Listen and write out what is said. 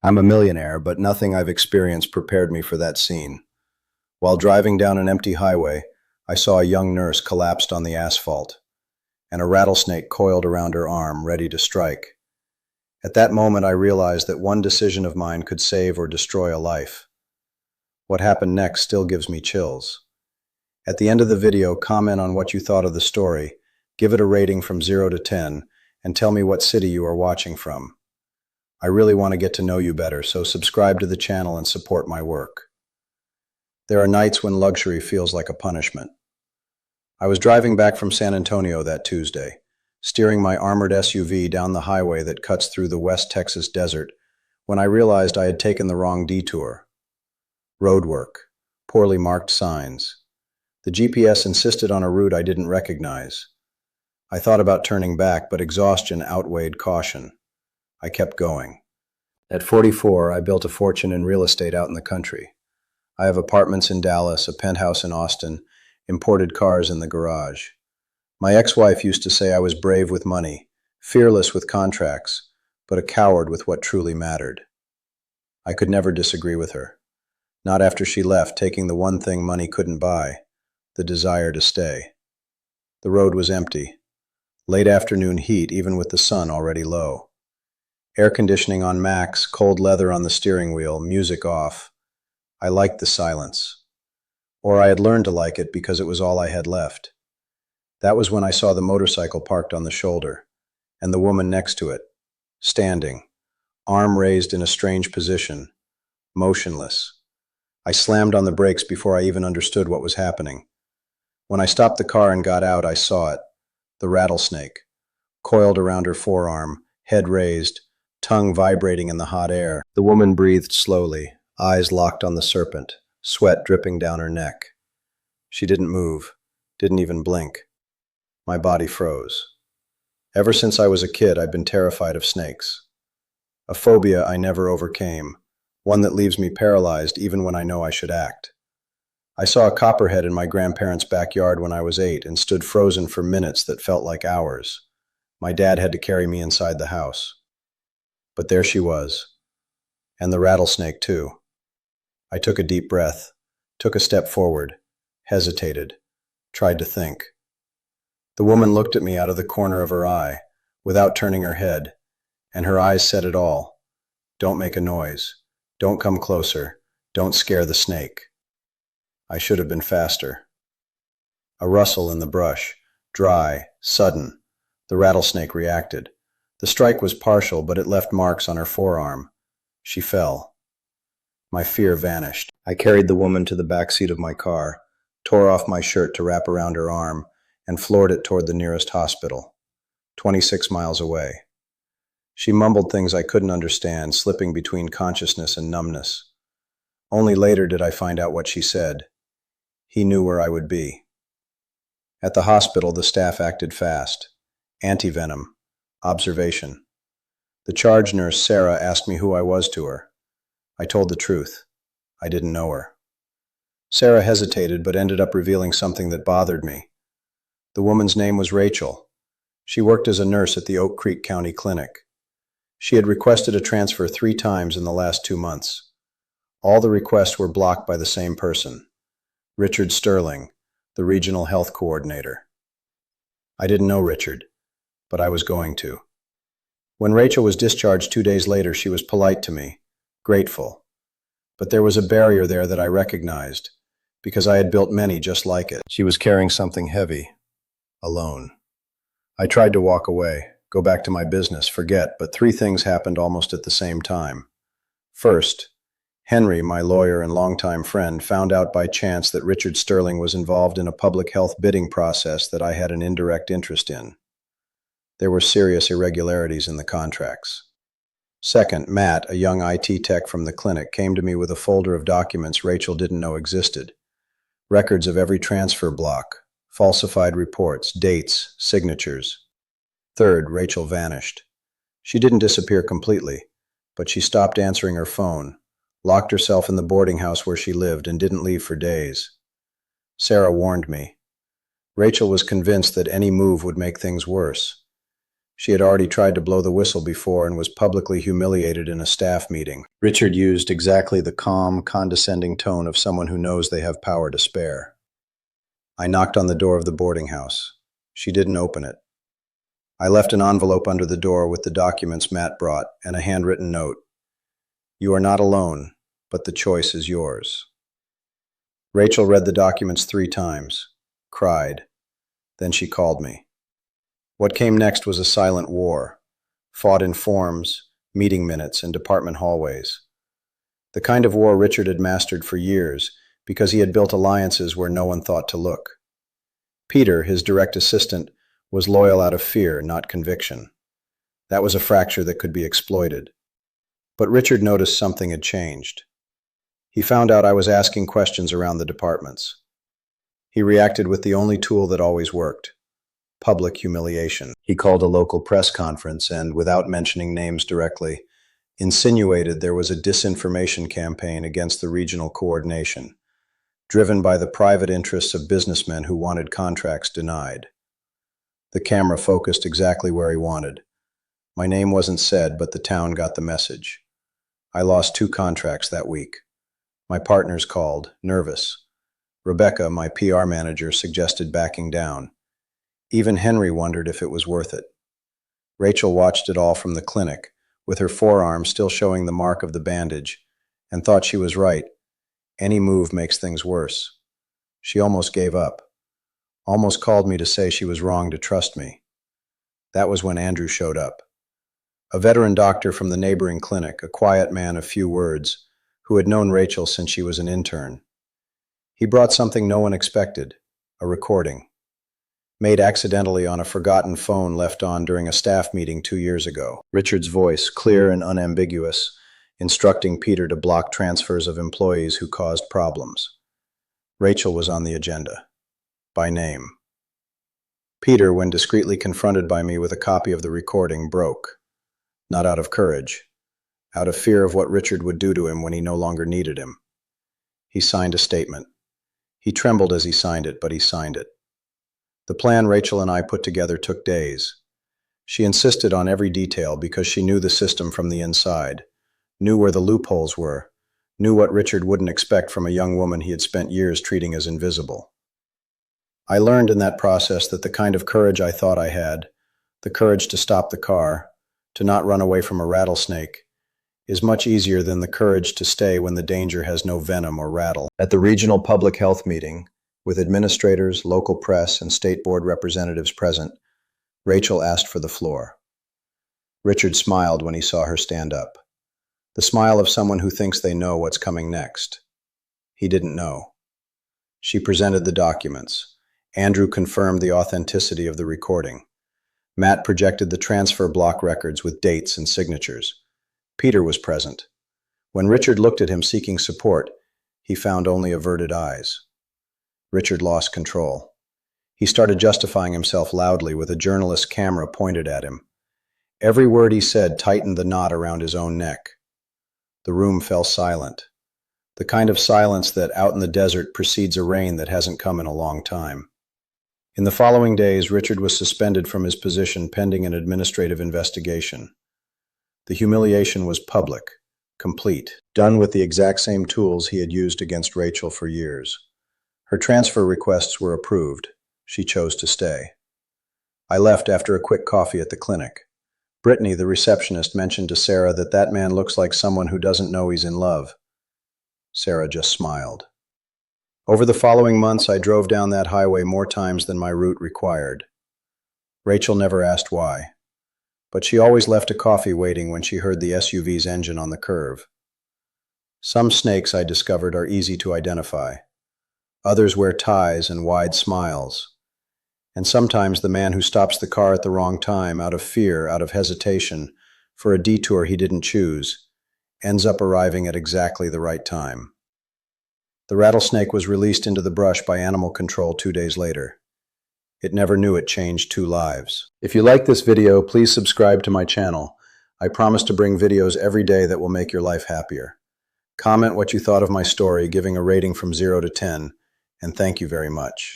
I'm a millionaire, but nothing I've experienced prepared me for that scene. While driving down an empty highway, I saw a young nurse collapsed on the asphalt, and a rattlesnake coiled around her arm, ready to strike. At that moment, I realized that one decision of mine could save or destroy a life. What happened next still gives me chills. At the end of the video, comment on what you thought of the story, give it a rating from 0 to 10, and tell me what city you are watching from. I really want to get to know you better, so subscribe to the channel and support my work. There are nights when luxury feels like a punishment. I was driving back from San Antonio that Tuesday, steering my armored SUV down the highway that cuts through the West Texas desert, when I realized I had taken the wrong detour. Roadwork, poorly marked signs. The GPS insisted on a route I didn't recognize. I thought about turning back, but exhaustion outweighed caution. I kept going. At 44, I built a fortune in real estate out in the country. I have apartments in Dallas, a penthouse in Austin, imported cars in the garage. My ex-wife used to say I was brave with money, fearless with contracts, but a coward with what truly mattered. I could never disagree with her. Not after she left, taking the one thing money couldn't buy, the desire to stay. The road was empty. Late afternoon heat, even with the sun already low. Air conditioning on max, cold leather on the steering wheel, music off. I liked the silence. Or I had learned to like it because it was all I had left. That was when I saw the motorcycle parked on the shoulder, and the woman next to it, standing, arm raised in a strange position, motionless. I slammed on the brakes before I even understood what was happening. When I stopped the car and got out, I saw it, the rattlesnake, coiled around her forearm, head raised, tongue vibrating in the hot air. The woman breathed slowly, eyes locked on the serpent, sweat dripping down her neck. She didn't move, didn't even blink. My body froze. Ever since I was a kid, I've been terrified of snakes. A phobia I never overcame, one that leaves me paralyzed even when I know I should act. I saw a copperhead in my grandparents' backyard when I was 8 and stood frozen for minutes that felt like hours. My dad had to carry me inside the house. But there she was, and the rattlesnake too. I took a deep breath, took a step forward, hesitated, tried to think. The woman looked at me out of the corner of her eye, without turning her head, and her eyes said it all. Don't make a noise. Don't come closer. Don't scare the snake. I should have been faster. A rustle in the brush, dry, sudden. The rattlesnake reacted. The strike was partial, but it left marks on her forearm. She fell. My fear vanished. I carried the woman to the back seat of my car, tore off my shirt to wrap around her arm, and floored it toward the nearest hospital, 26 miles away. She mumbled things I couldn't understand, slipping between consciousness and numbness. Only later did I find out what she said. He knew where I would be. At the hospital, the staff acted fast. Antivenom. Observation. The charge nurse, Sarah, asked me who I was to her. I told the truth. I didn't know her. Sarah hesitated, but ended up revealing something that bothered me. The woman's name was Rachel. She worked as a nurse at the Oak Creek County Clinic. She had requested a transfer 3 times in the last 2 months. All the requests were blocked by the same person, Richard Sterling, the regional health coordinator. I didn't know Richard, but I was going to. When Rachel was discharged 2 days later, she was polite to me, grateful. But there was a barrier there that I recognized, because I had built many just like it. She was carrying something heavy, alone. I tried to walk away, go back to my business, forget, but 3 things happened almost at the same time. First, Henry, my lawyer and longtime friend, found out by chance that Richard Sterling was involved in a public health bidding process that I had an indirect interest in. There were serious irregularities in the contracts. Second, Matt, a young IT tech from the clinic, came to me with a folder of documents Rachel didn't know existed. Records of every transfer block, falsified reports, dates, signatures. Third, Rachel vanished. She didn't disappear completely, but she stopped answering her phone, locked herself in the boarding house where she lived, and didn't leave for days. Sarah warned me. Rachel was convinced that any move would make things worse. She had already tried to blow the whistle before and was publicly humiliated in a staff meeting. Richard used exactly the calm, condescending tone of someone who knows they have power to spare. I knocked on the door of the boarding house. She didn't open it. I left an envelope under the door with the documents Matt brought and a handwritten note. You are not alone, but the choice is yours. Rachel read the documents 3 times, cried. Then she called me. What came next was a silent war, fought in forms, meeting minutes, and department hallways. The kind of war Richard had mastered for years because he had built alliances where no one thought to look. Peter, his direct assistant, was loyal out of fear, not conviction. That was a fracture that could be exploited. But Richard noticed something had changed. He found out I was asking questions around the departments. He reacted with the only tool that always worked: public humiliation. He called a local press conference and, without mentioning names directly, insinuated there was a disinformation campaign against the regional coordination, driven by the private interests of businessmen who wanted contracts denied. The camera focused exactly where he wanted. My name wasn't said, but the town got the message. I lost 2 contracts that week. My partners called, nervous. Rebecca, my PR manager, suggested backing down. Even Henry wondered if it was worth it. Rachel watched it all from the clinic, with her forearm still showing the mark of the bandage, and thought she was right. Any move makes things worse. She almost gave up. Almost called me to say she was wrong to trust me. That was when Andrew showed up. A veteran doctor from the neighboring clinic, a quiet man of few words, who had known Rachel since she was an intern. He brought something no one expected, a recording, made accidentally on a forgotten phone left on during a staff meeting 2 years ago. Richard's voice, clear and unambiguous, instructing Peter to block transfers of employees who caused problems. Rachel was on the agenda, by name. Peter, when discreetly confronted by me with a copy of the recording, broke. Not out of courage, out of fear of what Richard would do to him when he no longer needed him. He signed a statement. He trembled as he signed it, but he signed it. The plan Rachel and I put together took days. She insisted on every detail because she knew the system from the inside, knew where the loopholes were, knew what Richard wouldn't expect from a young woman he had spent years treating as invisible. I learned in that process that the kind of courage I thought I had, the courage to stop the car, to not run away from a rattlesnake, is much easier than the courage to stay when the danger has no venom or rattle. At the regional public health meeting, with administrators, local press, and state board representatives present, Rachel asked for the floor. Richard smiled when he saw her stand up. The smile of someone who thinks they know what's coming next. He didn't know. She presented the documents. Andrew confirmed the authenticity of the recording. Matt projected the transfer block records with dates and signatures. Peter was present. When Richard looked at him seeking support, he found only averted eyes. Richard lost control. He started justifying himself loudly with a journalist's camera pointed at him. Every word he said tightened the knot around his own neck. The room fell silent. The kind of silence that out in the desert precedes a rain that hasn't come in a long time. In the following days, Richard was suspended from his position pending an administrative investigation. The humiliation was public, complete, done with the exact same tools he had used against Rachel for years. Her transfer requests were approved. She chose to stay. I left after a quick coffee at the clinic. Brittany, the receptionist, mentioned to Sarah that that man looks like someone who doesn't know he's in love. Sarah just smiled. Over the following months, I drove down that highway more times than my route required. Rachel never asked why, but she always left a coffee waiting when she heard the SUV's engine on the curve. Some snakes, I discovered, are easy to identify. Others wear ties and wide smiles. And sometimes the man who stops the car at the wrong time, out of fear, out of hesitation, for a detour he didn't choose, ends up arriving at exactly the right time. The rattlesnake was released into the brush by animal control 2 days later. It never knew it changed 2 lives. If you like this video, please subscribe to my channel. I promise to bring videos every day that will make your life happier. Comment what you thought of my story, giving a rating from 0 to 10, and thank you very much.